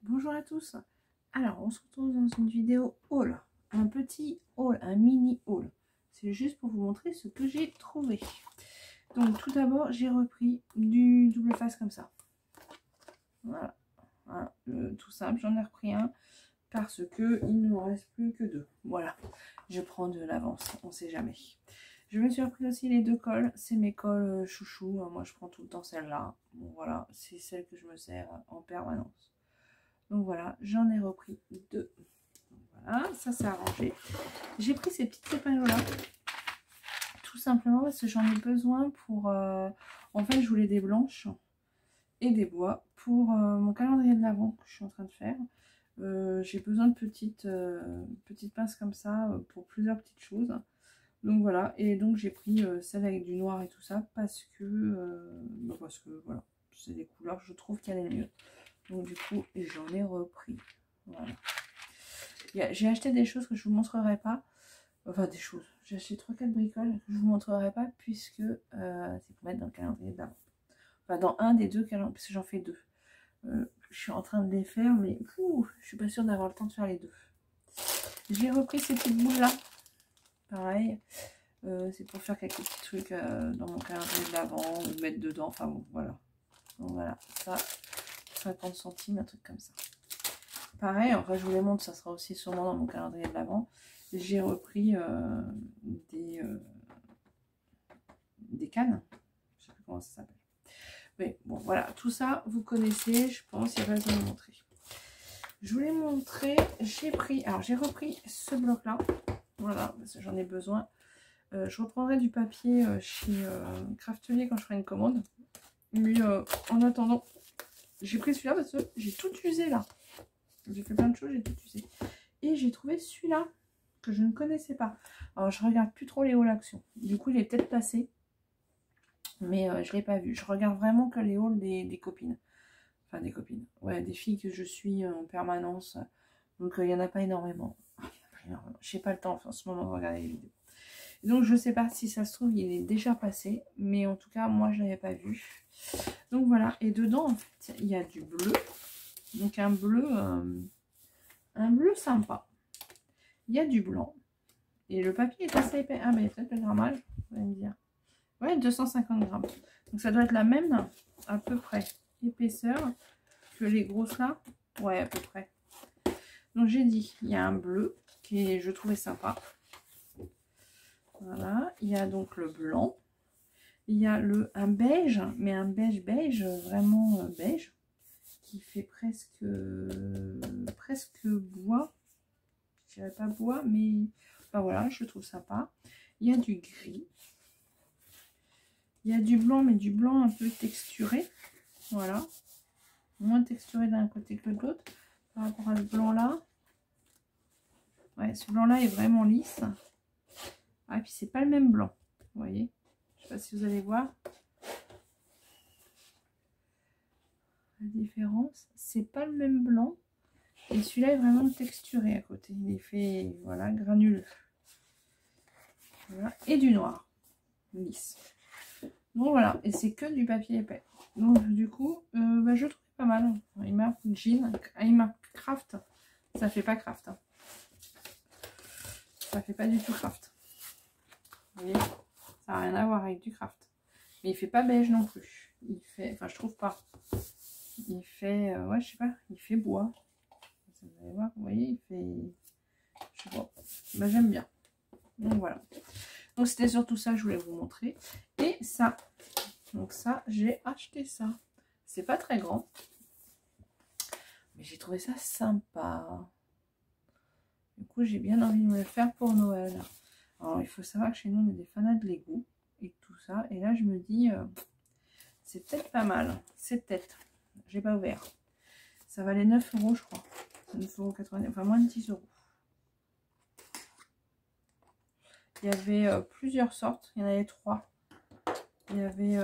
Bonjour à tous. Alors on se retrouve dans une vidéo haul, un petit haul, un mini haul. C'est juste pour vous montrer ce que j'ai trouvé. Donc tout d'abord j'ai repris du double face comme ça. Voilà, voilà, tout simple, j'en ai repris un parce que il ne me reste plus que deux. Voilà, je prends de l'avance, on sait jamais. Je me suis repris aussi les deux cols, c'est mes cols chouchou, moi je prends tout le temps celle-là. Bon voilà, c'est celle que je me sers en permanence. Donc voilà, j'en ai repris deux. Voilà, ça c'est arrangé. J'ai pris ces petites épingles là, tout simplement parce que j'en ai besoin pour... en fait, je voulais des blanches et des bois pour mon calendrier de l'Avent que je suis en train de faire. J'ai besoin de petites pinces comme ça pour plusieurs petites choses. Donc voilà, et donc j'ai pris celle avec du noir et tout ça parce que voilà, c'est des couleurs, je trouve qu'elle est mieux. Donc du coup, j'en ai repris. Voilà. J'ai acheté des choses que je vous montrerai pas. Enfin, des choses. J'ai acheté 3-4 bricoles que je vous montrerai pas puisque c'est pour mettre dans le calendrier d'avant. Enfin, dans un des deux calendriers, parce que j'en fais deux. Je suis en train de les faire, mais je suis pas sûre d'avoir le temps de faire les deux. J'ai repris ces petites boules là. Pareil. C'est pour faire quelques petits trucs dans mon calendrier de l'Avent ou mettre dedans. Enfin bon, voilà. Donc voilà, ça. 50 centimes, un truc comme ça. Pareil, enfin je vous les montre, ça sera aussi sûrement dans mon calendrier de l'Avent. J'ai repris des cannes. Je sais plus comment ça s'appelle. Mais bon, voilà, tout ça, vous connaissez, je pense, il n'y a pas besoin de vous montrer. Je vous l'ai montré, j'ai repris ce bloc-là. Voilà, parce que j'en ai besoin. Je reprendrai du papier chez Craftelier quand je ferai une commande. Mais en attendant, j'ai pris celui-là parce que j'ai tout usé là. J'ai fait plein de choses, j'ai tout usé. Et j'ai trouvé celui-là que je ne connaissais pas. Alors je regarde plus trop les hauls actions. Du coup il est peut-être passé. Mais je ne l'ai pas vu. Je regarde vraiment que les hauls des copines. Enfin des copines. Ouais, des filles que je suis en permanence. Donc il n'y en a pas énormément. Je n'ai pas le temps en ce moment de regarder les vidéos. Donc je ne sais pas si ça se trouve il est déjà passé. Mais en tout cas moi je ne l'avais pas vu. Donc voilà. Et dedans en fait il y a du bleu. Donc un bleu sympa. Il y a du blanc. Et le papier est assez épais. Ah mais peut-être le grammage, vous allez me dire. Ouais, 250 grammes. Donc ça doit être la même à peu près épaisseur que les grosses là. Ouais, à peu près. Donc j'ai dit, il y a un bleu qui est, je trouvais sympa. Voilà. Il y a donc le blanc. Il y a un beige, mais un beige vraiment beige. Qui fait presque bois. Je dirais pas bois, mais enfin voilà, je le trouve sympa. Il y a du gris. Il y a du blanc, mais du blanc un peu texturé. Voilà. Moins texturé d'un côté que de l'autre. Par rapport à ce blanc-là. Ouais, ce blanc-là est vraiment lisse. Ah, et puis c'est pas le même blanc. Vous voyez? Je sais pas si vous allez voir. La différence, c'est pas le même blanc. Et celui-là est vraiment texturé à côté. Il est fait, voilà, granuleux. Voilà. Et du noir. Lisse. Donc voilà, et c'est que du papier épais. Donc du coup, je trouve pas mal. Il marque jean, il marque craft. Ça fait pas craft. Hein. Ça fait pas du tout craft. Vous voyez, ça n'a rien à voir avec du craft. Mais il fait pas beige non plus. Il fait, enfin je trouve pas. Il fait, ouais je sais pas, il fait bois. Vous allez voir, vous voyez, il fait, je sais pas. Bah, j'aime bien. Donc voilà. Donc c'était surtout ça que je voulais vous montrer. Et ça. Donc ça, j'ai acheté ça. C'est pas très grand. Mais j'ai trouvé ça sympa. Du coup, j'ai bien envie de me le faire pour Noël. Alors, il faut savoir que chez nous, on est des fanats de Lego et tout ça. Et là, je me dis, c'est peut-être pas mal. C'est peut-être. J'ai pas ouvert. Ça valait 9 €, je crois. 9,90 €. Enfin, moins de 10 €. Il y avait plusieurs sortes. Il y en avait 3. Il y avait...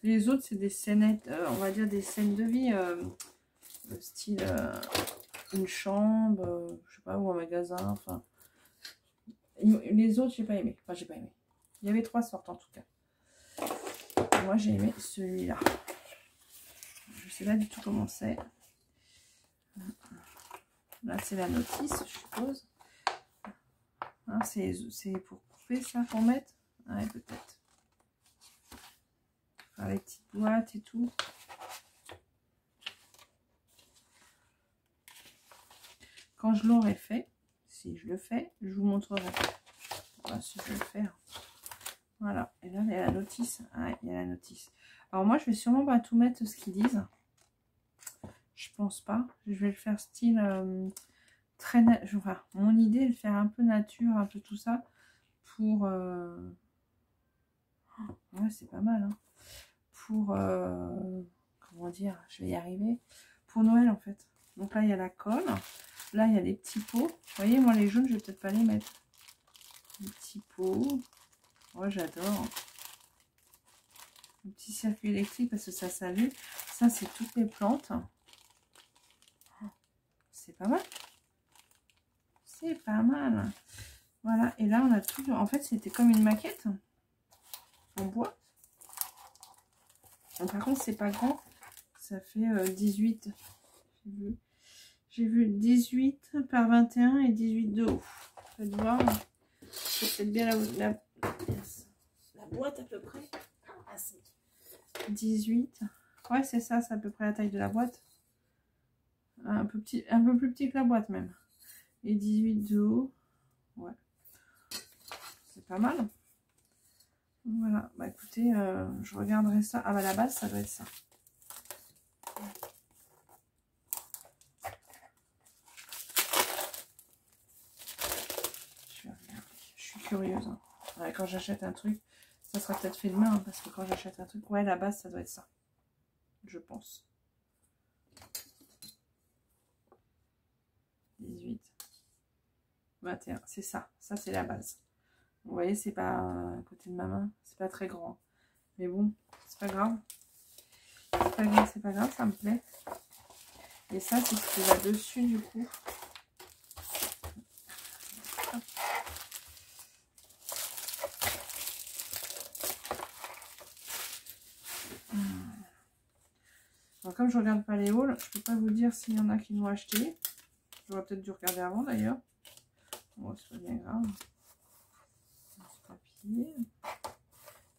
les autres, c'est des scénettes, on va dire des scènes de vie, style une chambre, je sais pas, ou un magasin, enfin. Les autres, j'ai pas aimé. Enfin, j'ai pas aimé. Il y avait 3 sortes en tout cas. Moi, j'ai aimé celui-là. Je sais pas du tout comment c'est. Là, c'est la notice, je suppose. Hein, c'est pour couper ça, pour mettre. Ouais, peut-être. Faire les petites boîtes et tout. Quand je l'aurai fait, si je le fais, je vous montrerai. Voilà, si je vais le faire. Voilà. Et là, il y a la notice. Ouais, il y a la notice. Alors moi, je vais sûrement pas tout mettre ce qu'ils disent. Je pense pas. Je vais le faire style très... Enfin, mon idée est de faire un peu nature, un peu tout ça. Pour... Ouais, c'est pas mal. Hein. Pour... Comment dire? Je vais y arriver. Pour Noël, en fait. Donc là, il y a la colle. Là, il y a des petits pots. Vous voyez, moi, les jaunes, je vais peut-être pas les mettre. Des petits pots. Ouais, j'adore. Un petit circuit électrique parce que ça s'allume. Ça, c'est toutes les plantes. C'est pas mal. C'est pas mal. Voilà. Et là, on a tout. En fait, c'était comme une maquette en bois. Donc, par contre, c'est pas grand. Ça fait 18. J'ai vu 18 par 21 et 18 de haut. Faites voir. C'est peut-être bien la boîte à peu près. Ah, 18. Ouais, c'est ça, c'est à peu près la taille de la boîte. Un peu plus petit que la boîte même. Et 18 de haut. Ouais. C'est pas mal. Voilà. Bah écoutez, je regarderai ça. Ah bah la base, ça doit être ça. Je vais regarder. Je suis curieuse. Hein. Ouais, quand j'achète un truc, ça sera peut-être fait demain. Hein, parce que quand j'achète un truc, ouais, la base, ça doit être ça. Je pense. 18. 21. C'est ça. Ça, c'est la base. Vous voyez, c'est pas à côté de ma main. C'est pas très grand. Mais bon, c'est pas grave. C'est pas grave, ça me plaît. Et ça, c'est ce qui va dessus, du coup. Alors, comme je regarde pas les hauls, je peux pas vous dire s'il y en a qui l'ont acheté. J'aurais peut-être dû regarder avant, d'ailleurs. Bon, c'est pas bien grave. Ce papier.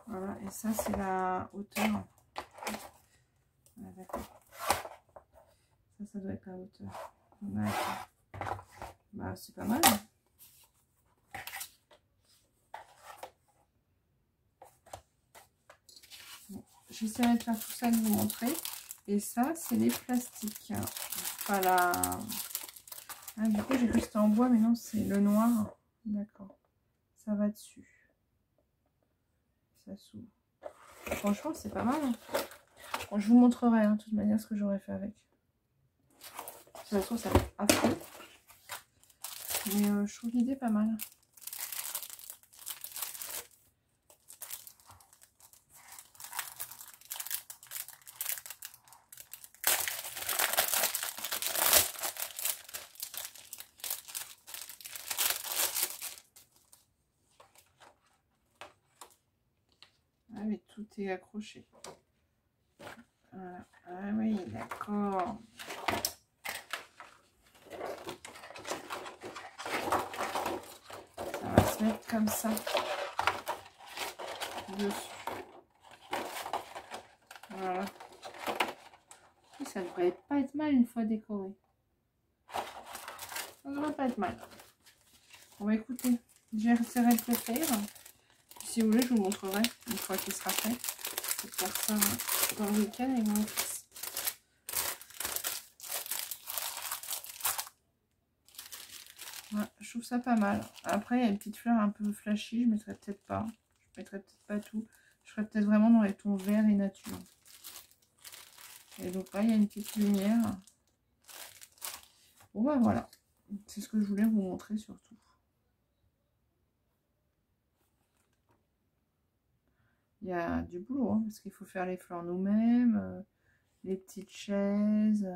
Voilà, et ça, c'est la hauteur. Ah, d'accord. Ça doit être la hauteur. D'accord. Bah, c'est pas mal. Bon, j'essaierai de faire tout ça et de vous montrer. Et ça, c'est les plastiques. Enfin, la... Ah, du coup, j'ai cru que c'était en bois, mais non, c'est le noir. D'accord. Ça va dessus. Ça s'ouvre. Franchement, c'est pas mal. Hein. Bon, je vous montrerai, hein, de toute manière, ce que j'aurais fait avec. Ça se trouve, ça va être affreux. Mais je trouve l'idée pas mal. Ah mais tout est accroché. Voilà. Ah oui, d'accord. Ça va se mettre comme ça. Dessus. Voilà. Et ça devrait pas être mal une fois décoré. Ça devrait pas être mal. Bon bah écoutez, j'essaierai de le faire. Si vous voulez, je vous montrerai une fois qu'il sera fait. Je vais faire ça dans le week-end avec mon fils. Ouais, je trouve ça pas mal. Après, il y a une petite fleur un peu flashy. Je mettrai peut-être pas. Je mettrai peut-être pas tout. Je ferai peut-être vraiment dans les tons verts et nature. Et donc là, il y a une petite lumière. Bon bah voilà. C'est ce que je voulais vous montrer surtout. Il y a du boulot, hein, parce qu'il faut faire les fleurs nous-mêmes, les petites chaises.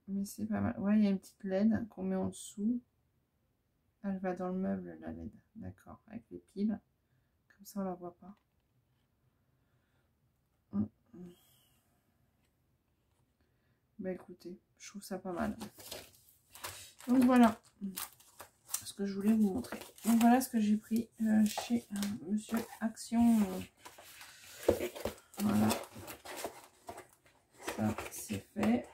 Mais c'est pas mal. Ouais, il y a une petite LED qu'on met en dessous. Elle va dans le meuble, la LED. D'accord, avec les piles. Comme ça, on la voit pas. Bah écoutez, je trouve ça pas mal. Donc voilà ce que je voulais vous montrer. Donc voilà ce que j'ai pris chez Monsieur Action. Voilà. Ça c'est fait.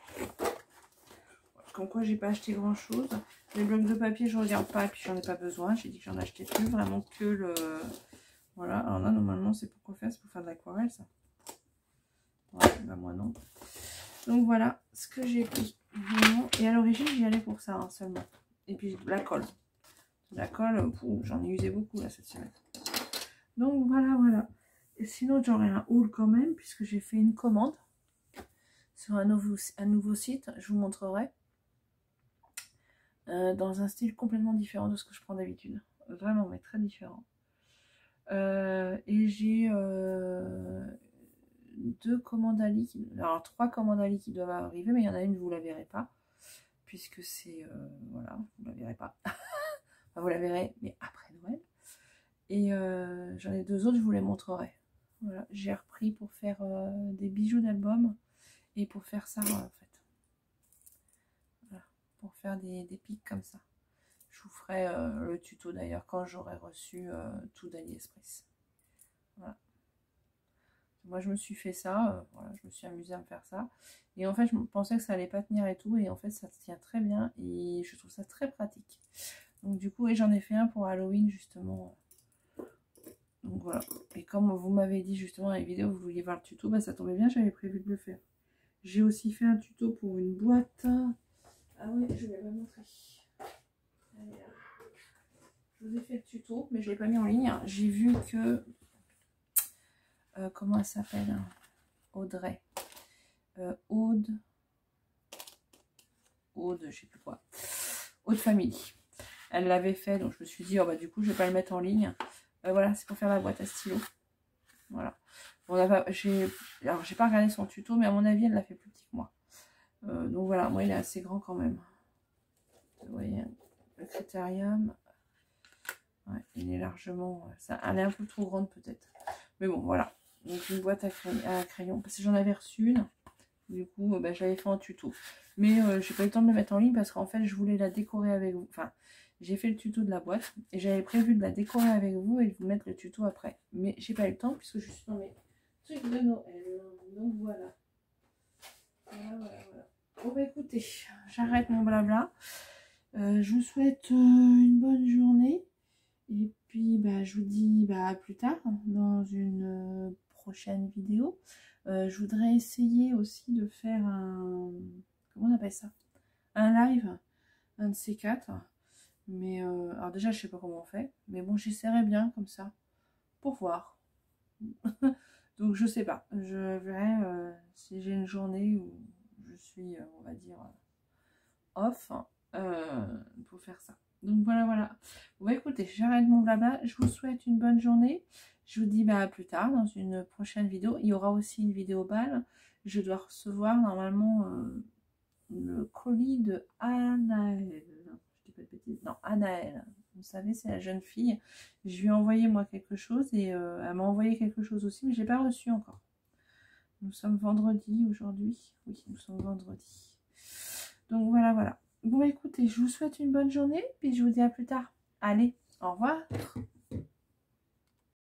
Comme quoi j'ai pas acheté grand chose. Les blocs de papier je regarde pas et puis j'en ai pas besoin. J'ai dit que j'en achetais plus. Vraiment que le... Voilà. Alors là normalement c'est pour quoi faire? C'est pour faire de l'aquarelle ça. Ouais, bah moi non. Donc voilà ce que j'ai pris. Vraiment. Et à l'origine j'y allais pour ça hein, seulement. Et puis la colle. La colle, j'en ai usé beaucoup là cette semaine. Donc voilà. Et sinon j'aurai un haul quand même puisque j'ai fait une commande sur un nouveau site. Je vous montrerai. Dans un style complètement différent de ce que je prends d'habitude. Vraiment, mais très différent. Et j'ai 2 commandes Ali. Alors 3 commandes Ali qui doivent arriver, mais il y en a une, vous la verrez pas. Puisque c'est... voilà, vous la verrez pas. Enfin, vous la verrez, mais après Noël. Et j'en ai 2 autres, je vous les montrerai. Voilà, j'ai repris pour faire des bijoux d'album. Et pour faire ça, en fait. Voilà, pour faire des pics comme ça. Je vous ferai le tuto d'ailleurs quand j'aurai reçu tout d'AliExpress. Voilà. Moi je me suis fait ça, voilà, je me suis amusée à me faire ça. Et en fait je pensais que ça allait pas tenir et tout. Et en fait ça tient très bien et je trouve ça très pratique. Donc du coup, et j'en ai fait un pour Halloween justement. Donc voilà. Et comme vous m'avez dit justement dans les vidéos, vous vouliez voir le tuto, bah ça tombait bien, j'avais prévu de le faire. J'ai aussi fait un tuto pour une boîte. Ah oui, je vais la montrer. Allez, là. Je vous ai fait le tuto, mais je ne l'ai pas mis en ligne. J'ai vu que... comment elle s'appelle? Audrey. Aude, je sais plus quoi. Aude Family. Elle l'avait fait, donc je me suis dit, oh bah du coup, je vais pas le mettre en ligne. Voilà, c'est pour faire la boîte à stylo. Voilà. Bon, alors, j'ai pas regardé son tuto, mais à mon avis, elle l'a fait plus petit que moi. Donc voilà, moi, il est assez grand quand même. Vous voyez, le critérium... Ouais, il est largement... Ça, elle est un peu trop grande peut-être. Mais bon, voilà. Donc une boîte à crayon. Parce que j'en avais reçu une. Du coup, bah, j'avais fait un tuto. Mais j'ai pas eu le temps de le mettre en ligne parce qu'en fait, je voulais la décorer avec vous. Enfin, j'ai fait le tuto de la boîte. Et j'avais prévu de la décorer avec vous et de vous mettre le tuto après. Mais j'ai pas eu le temps puisque je suis dans mes trucs de Noël. Donc voilà. Voilà. Bon bah écoutez, j'arrête mon blabla. Je vous souhaite une bonne journée. Et puis, bah, je vous dis à plus tard dans une prochaine vidéo. Je voudrais essayer aussi de faire un... Comment on appelle ça? Un live, un de ces 4. Mais, alors déjà, je sais pas comment on fait. Mais bon, j'essaierai bien comme ça pour voir. Donc, je sais pas. Je verrai si j'ai une journée où je suis, on va dire, off pour faire ça. Donc voilà. Bon bah écoutez, j'arrête mon blabla. Je vous souhaite une bonne journée. Je vous dis à plus tard dans une prochaine vidéo. Il y aura aussi une vidéo balle. Je dois recevoir normalement le colis de Anaël. Je dis pas de bêtises. Non, Anaël. Vous savez, c'est la jeune fille. Je lui ai envoyé moi quelque chose et elle m'a envoyé quelque chose aussi, mais je n'ai pas reçu encore. Nous sommes vendredi aujourd'hui. Oui, nous sommes vendredi. Donc voilà. Bon, écoutez, je vous souhaite une bonne journée, puis je vous dis à plus tard. Allez, au revoir.